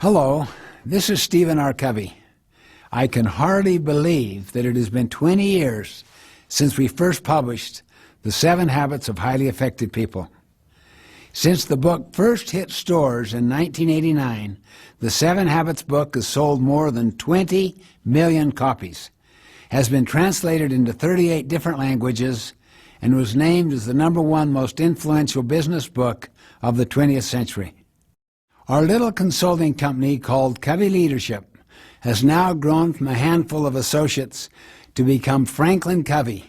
Hello, this is Stephen R. Covey. I can hardly believe that it has been 20 years since we first published The 7 Habits of Highly Effective People. Since the book first hit stores in 1989, the 7 Habits book has sold more than 20 million copies, has been translated into 38 different languages, and was named as the #1 most influential business book of the 20th century. Our little consulting company called Covey Leadership has now grown from a handful of associates to become Franklin Covey,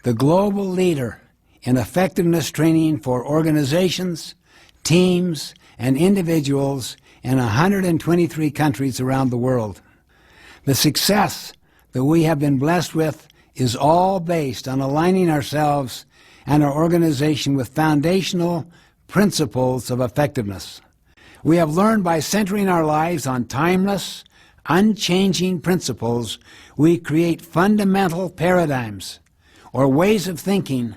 the global leader in effectiveness training for organizations, teams, and individuals in 123 countries around the world. The success that we have been blessed with is all based on aligning ourselves and our organization with foundational principles of effectiveness. We have learned by centering our lives on timeless, unchanging principles, we create fundamental paradigms or ways of thinking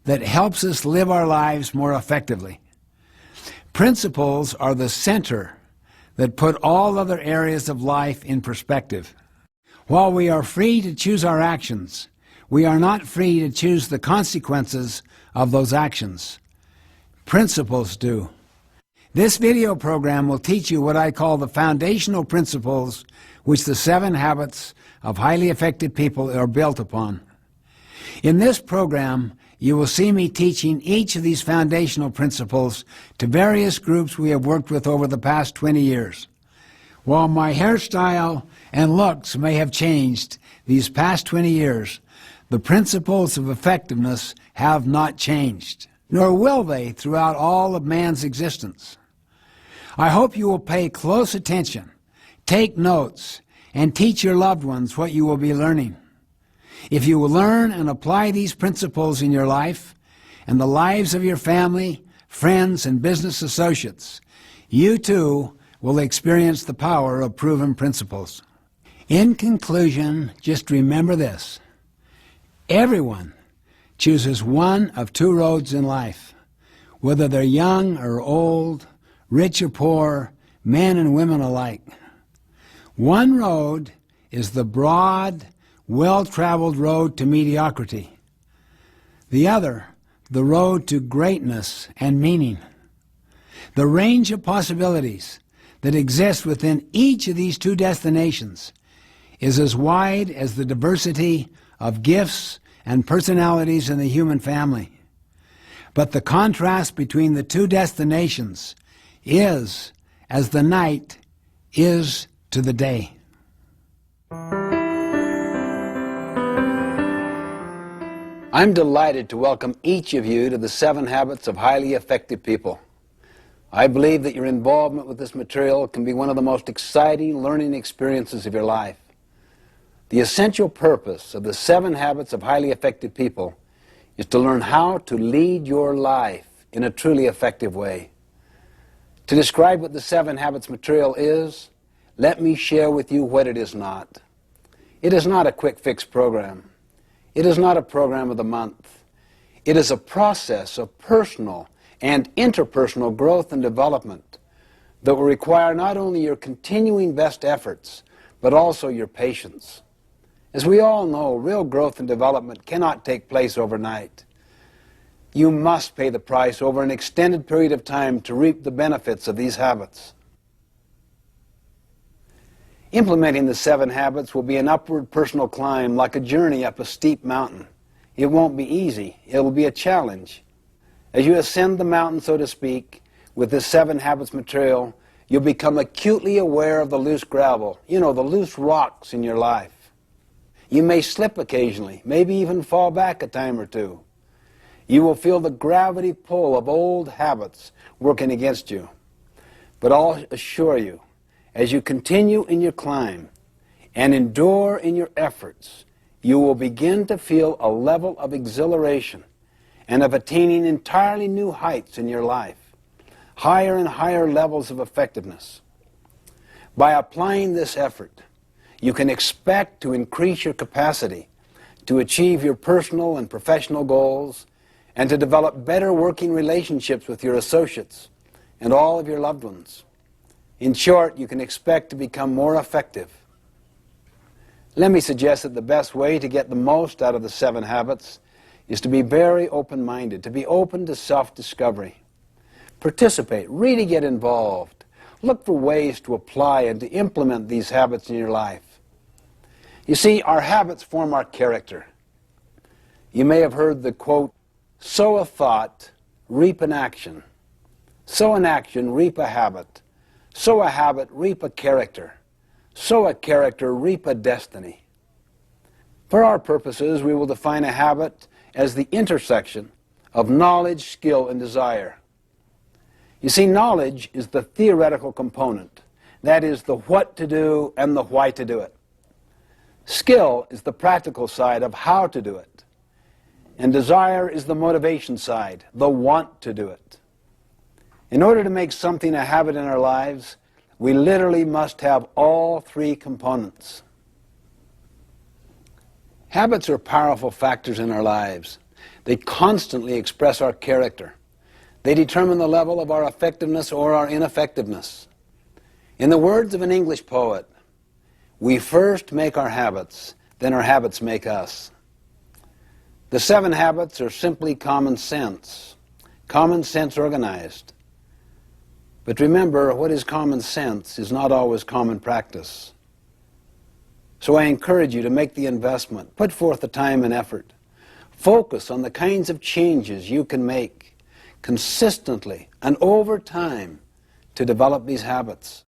that helps us live our lives more effectively. Principles are the center that put all other areas of life in perspective. While we are free to choose our actions, we are not free to choose the consequences of those actions. Principles do. This video program will teach you what I call the foundational principles which the 7 habits of highly effective people are built upon. In this program, you will see me teaching each of these foundational principles to various groups we have worked with over the past 20 years. While my hairstyle and looks may have changed these past 20 years, the principles of effectiveness have not changed, nor will they throughout all of man's existence. I hope you will pay close attention, take notes, and teach your loved ones what you will be learning. If you will learn and apply these principles in your life and the lives of your family, friends, and business associates, you too will experience the power of proven principles. In conclusion, just remember this. Everyone chooses one of 2 roads in life, whether they're young or old, rich or poor, men and women alike. One road is the broad, well-traveled road to mediocrity. The other, the road to greatness and meaning. The range of possibilities that exist within each of these 2 destinations is as wide as the diversity of gifts and personalities in the human family. But the contrast between the 2 destinations is as the night is to the day. I'm delighted to welcome each of you to the 7 Habits of Highly Effective People. I believe that your involvement with this material can be one of the most exciting learning experiences of your life. The essential purpose of the 7 Habits of Highly Effective People is to learn how to lead your life in a truly effective way. To describe what the 7 Habits material is, let me share with you what it is not. It is not a quick fix program. It is not a program of the month. It is a process of personal and interpersonal growth and development that will require not only your continuing best efforts, but also your patience. As we all know, real growth and development cannot take place overnight. You must pay the price over an extended period of time to reap the benefits of these habits. Implementing the 7 habits will be an upward personal climb like a journey up a steep mountain. It won't be easy. It will be a challenge. As you ascend the mountain, so to speak, with this 7 habits material, you'll become acutely aware of the loose gravel, the loose rocks in your life. You may slip occasionally, maybe even fall back a time or 2. You will feel the gravity pull of old habits working against you. But I'll assure you, as you continue in your climb and endure in your efforts, you will begin to feel a level of exhilaration and of attaining entirely new heights in your life, higher and higher levels of effectiveness. By applying this effort, you can expect to increase your capacity to achieve your personal and professional goals and to develop better working relationships with your associates and all of your loved ones. In short, you can expect to become more effective. Let me suggest that the best way to get the most out of the 7 habits is to be very open-minded, to be open to self-discovery. Participate, really get involved. Look for ways to apply and to implement these habits in your life. You see, our habits form our character. You may have heard the quote, "Sow a thought, reap an action. Sow an action, reap a habit. Sow a habit, reap a character. Sow a character, reap a destiny." For our purposes, we will define a habit as the intersection of knowledge, skill, and desire. You see, knowledge is the theoretical component. That is the what to do and the why to do it. Skill is the practical side of how to do it. And desire is the motivation side, the want to do it. In order to make something a habit in our lives, we literally must have all 3 components. Habits are powerful factors in our lives. They constantly express our character. They determine the level of our effectiveness or our ineffectiveness. In the words of an English poet, we first make our habits, then our habits make us. The 7 habits are simply common sense organized. But remember, what is common sense is not always common practice. So I encourage you to make the investment, put forth the time and effort. Focus on the kinds of changes you can make consistently and over time to develop these habits.